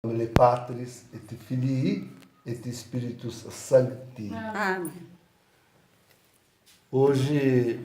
Nome Patris et Filii et Spiritus Sancti. Amém. Hoje,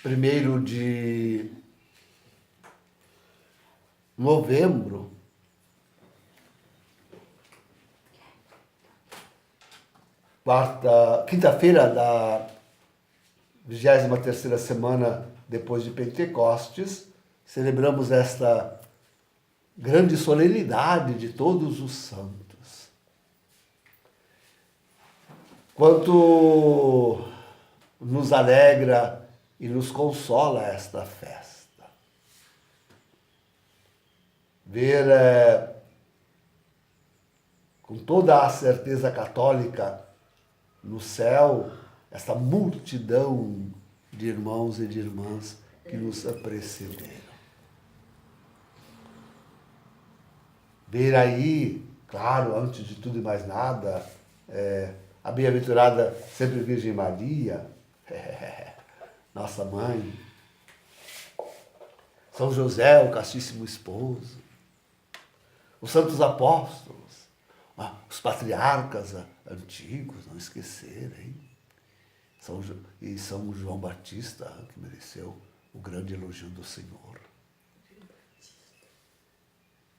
1º de novembro, quinta-feira da 23ª semana depois de Pentecostes, celebramos esta grande solenidade de todos os santos. Quanto nos alegra e nos consola esta festa. Ver com toda a certeza católica no céu esta multidão de irmãos e de irmãs que nos precederam. Ver aí, claro, antes de tudo e mais nada, a bem-aventurada sempre Virgem Maria, nossa mãe, São José, o castíssimo esposo, os santos apóstolos, os patriarcas antigos, não esquecerem, e São João Batista, que mereceu o grande elogio do Senhor.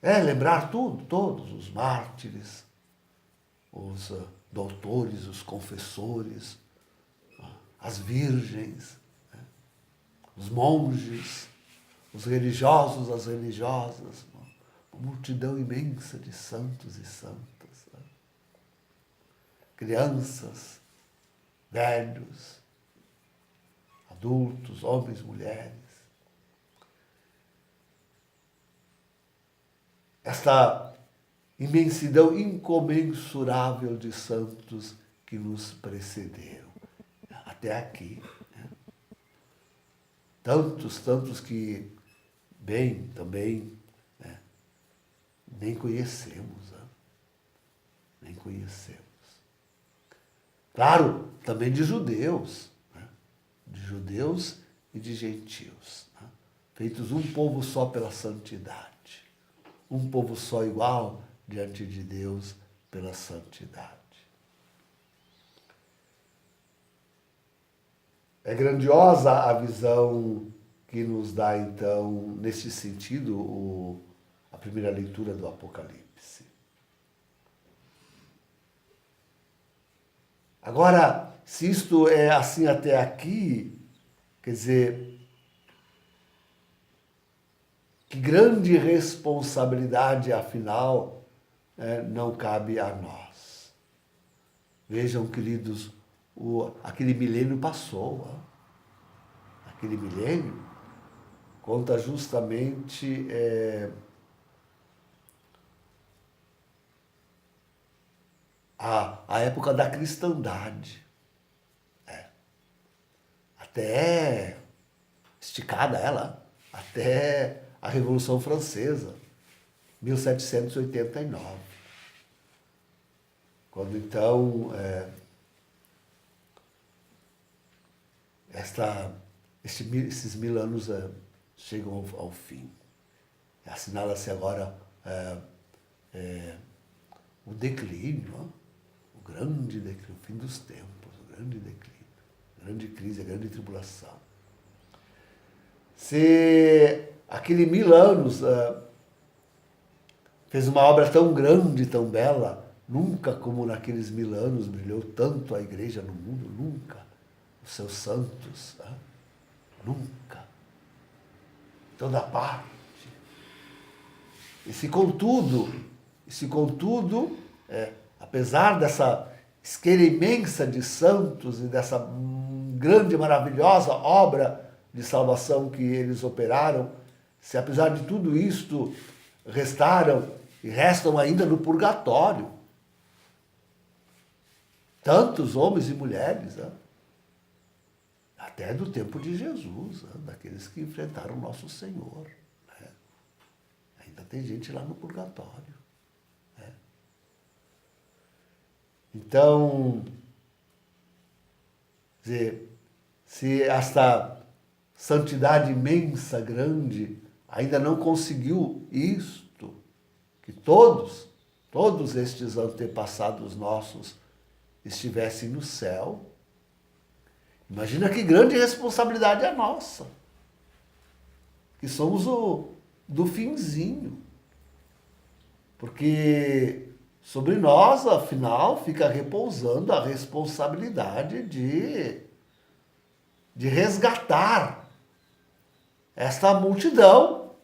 Lembrar todos os mártires, os doutores, os confessores, as virgens, os monges, os religiosos, as religiosas, uma multidão imensa de santos e santas, crianças, velhos, adultos, homens, mulheres. Esta imensidão incomensurável de santos que nos precederam até aqui. Tantos que, bem, também nem conhecemos. Nem conhecemos. Claro, também de judeus. De judeus e de gentios. Feitos um povo só pela santidade. Um povo só igual diante de Deus pela santidade. É grandiosa a visão que nos dá, então, nesse sentido, a primeira leitura do Apocalipse. Agora, se isto é assim até aqui, quer dizer, que grande responsabilidade, afinal, não cabe a nós. Vejam, queridos, aquele milênio passou. Aquele milênio conta justamente a época da cristandade. Até esticada ela, até a Revolução Francesa, 1789. Quando então esses 1000 anos chegam ao fim. Assinala-se agora o declínio, o grande declínio, o fim dos tempos, o grande declínio, a grande crise, a grande tribulação. Se aquele 1000 anos fez uma obra tão grande, tão bela, nunca como naqueles 1000 anos brilhou tanto a igreja no mundo, nunca. Os seus santos, nunca. Toda parte. E se contudo, apesar dessa esteira imensa de santos e dessa grande, maravilhosa obra de salvação que eles operaram, se apesar de tudo isto restaram e restam ainda no purgatório tantos homens e mulheres, até do tempo de Jesus, daqueles que enfrentaram nosso Senhor. Ainda tem gente lá no purgatório. Então, se esta santidade imensa, grande, ainda não conseguiu isto, que todos estes antepassados nossos estivessem no céu, imagina que grande responsabilidade é nossa, que somos do finzinho. Porque sobre nós, afinal, fica repousando a responsabilidade de resgatar esta multidão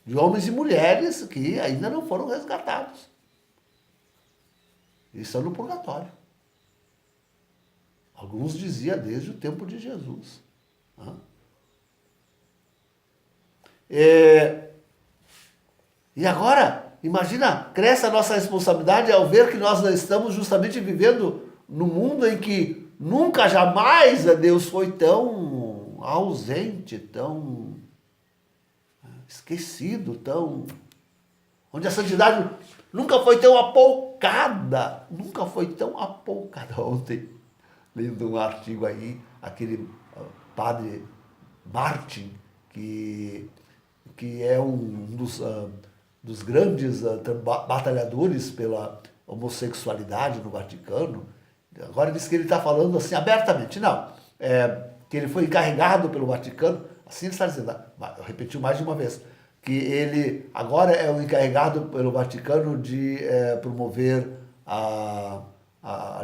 de homens e mulheres que ainda não foram resgatados. E estão no purgatório. Alguns diziam desde o tempo de Jesus. E agora, imagina, cresce a nossa responsabilidade ao ver que nós estamos justamente vivendo num mundo em que nunca, jamais Deus foi tão ausente, tão esquecido, onde a santidade nunca foi tão apoucada, Ontem, lendo um artigo aí, aquele padre Martin, que é um dos grandes batalhadores pela homossexualidade no Vaticano, agora diz que ele está falando assim abertamente, que ele foi encarregado pelo Vaticano, assim ele está dizendo, repetiu mais de uma vez, que ele agora é o encarregado pelo Vaticano de promover a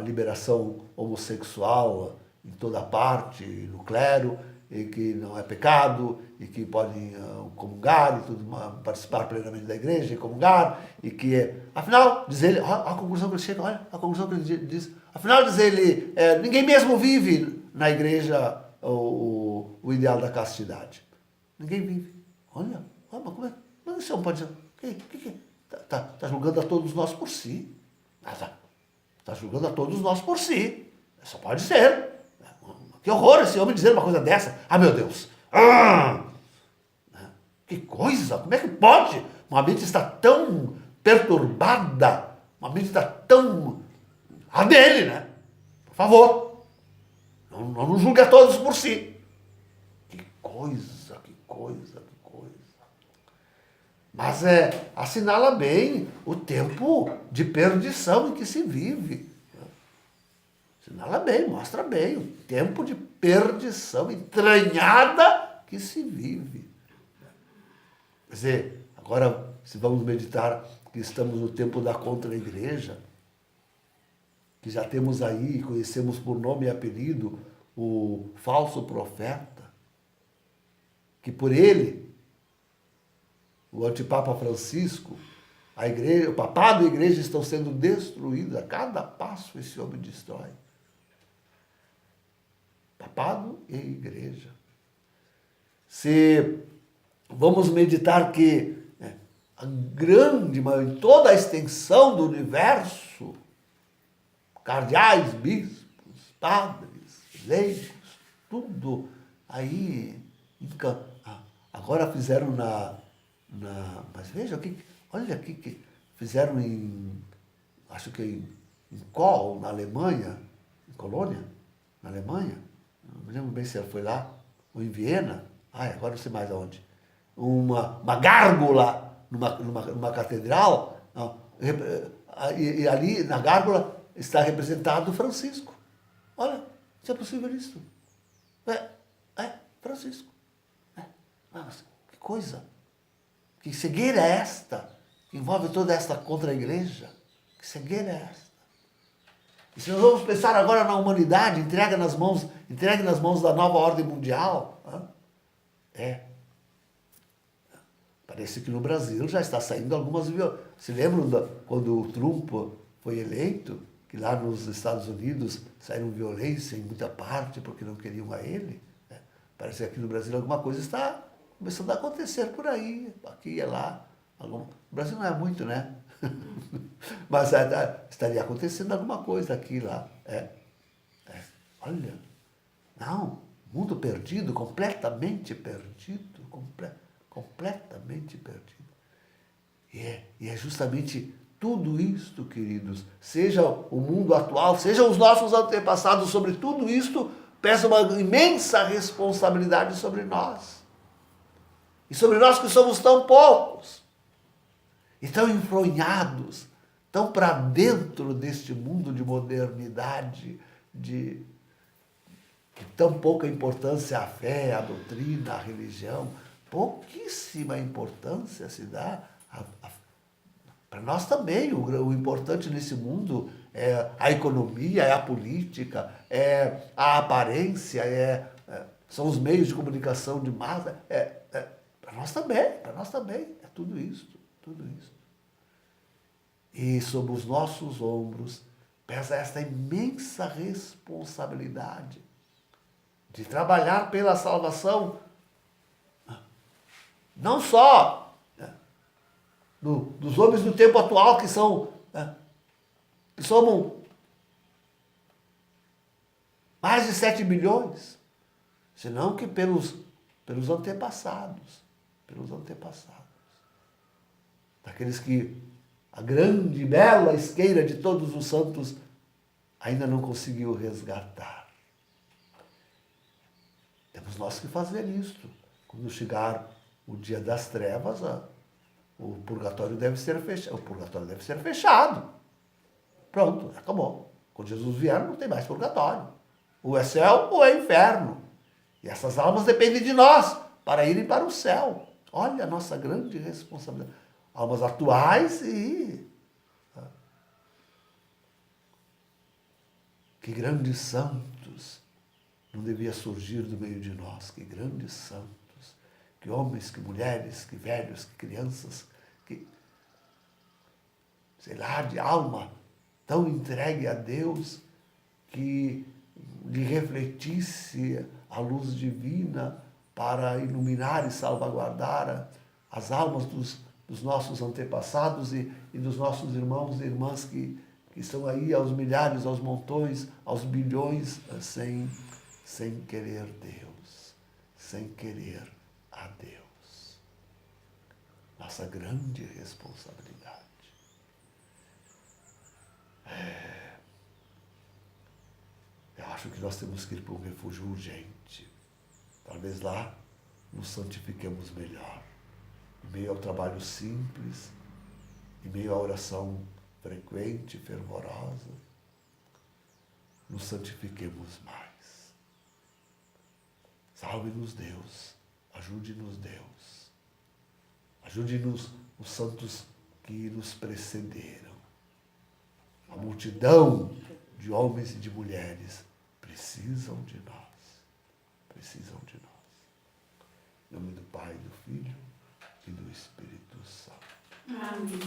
liberação homossexual em toda parte, no clero, e que não é pecado, e que podem comungar, e tudo, participar plenamente da igreja, e comungar, e que, afinal, diz ele, a conclusão que ele chega, olha, a conclusão que ele diz, afinal, diz ele, ninguém mesmo vive na igreja o ideal da castidade. Ninguém vive. Olha, mas como é? Mas você não pode dizer, que tá julgando a todos nós por si. Está julgando a todos nós por si. Só pode ser. Que horror esse homem dizer uma coisa dessa. Ah, meu Deus. Que coisa. Como é que pode? Uma mente está tão perturbada. Uma mente está tão... A dele, né? Por favor. Não julgue a todos por si. Que coisa. Mas assinala bem o tempo de perdição em que se vive. Assinala bem, mostra bem o tempo de perdição entranhada que se vive. Quer dizer, agora, se vamos meditar que estamos no tempo da contra-igreja, que já temos aí, conhecemos por nome e apelido, o falso profeta, que por ele, o antipapa Francisco, a igreja, o papado e a igreja estão sendo destruídos. A cada passo esse homem destrói. Papado e igreja. Se vamos meditar que a grande, em toda a extensão do universo, cardeais, bispos, padres, leigos, tudo aí, agora fizeram mas veja, olha aqui que fizeram acho que em Kohl, na Alemanha, em Colônia, na Alemanha, não me lembro bem se ela foi lá, ou em Viena, agora não sei mais aonde, uma gárgula numa catedral, e ali na gárgula está representado Francisco. Olha, se é possível isso. Francisco. Mas, que coisa. Que cegueira é esta? Que envolve toda esta contra-igreja? Que cegueira é esta? E se nós vamos pensar agora na humanidade, entregue nas mãos da nova ordem mundial, parece que no Brasil já está saindo algumas... Se lembram quando o Trump foi eleito, que lá nos Estados Unidos saíram violência em muita parte porque não queriam a ele? Parece que aqui no Brasil alguma coisa está começando a acontecer por aí, aqui e lá. O Brasil não é muito, né? Mas estaria acontecendo alguma coisa aqui e lá. Olha, não, mundo perdido, completamente perdido, completamente perdido. E é justamente tudo isto, queridos, seja o mundo atual, sejam os nossos antepassados, sobre tudo isto, pesa uma imensa responsabilidade sobre nós. E sobre nós que somos tão poucos. e tão enfronhados, tão para dentro deste mundo de modernidade, de que tão pouca importância à fé, à doutrina, à religião, pouquíssima importância se dá para nós também. O importante nesse mundo é a economia, é a política, é a aparência, são os meios de comunicação de massa. Para nós também, é tudo isso, tudo isso. E sobre os nossos ombros pesa esta imensa responsabilidade de trabalhar pela salvação, não só dos homens do tempo atual, que somos mais de 7 bilhões, senão que pelos antepassados, daqueles que a grande e bela esqueira de todos os santos ainda não conseguiu resgatar. Temos nós que fazer isto. Quando chegar o dia das trevas, o purgatório deve ser fechado. Pronto, acabou. Quando Jesus vier, não tem mais purgatório. Ou é céu ou é inferno. E essas almas dependem de nós para irem para o céu. Olha a nossa grande responsabilidade. Almas atuais e... Que grandes santos não devia surgir do meio de nós. Que grandes santos. Que homens, que mulheres, que velhos, que crianças, que, sei lá, de alma tão entregue a Deus, que lhe refletisse a luz divina para iluminar e salvaguardar as almas dos nossos antepassados e dos nossos irmãos e irmãs que estão aí aos milhares, aos montões, aos bilhões, sem querer Deus, sem querer a Deus. Nossa grande responsabilidade. Eu acho que nós temos que ir para um refúgio urgente. Talvez lá nos santifiquemos melhor. Em meio ao trabalho simples, em meio à oração frequente, fervorosa, nos santifiquemos mais. Salve-nos Deus, ajude-nos Deus, ajude-nos os santos que nos precederam. A multidão de homens e de mulheres precisam de nós, precisam de nós. Em nome do Pai, do Filho e do Espírito Santo. Amém.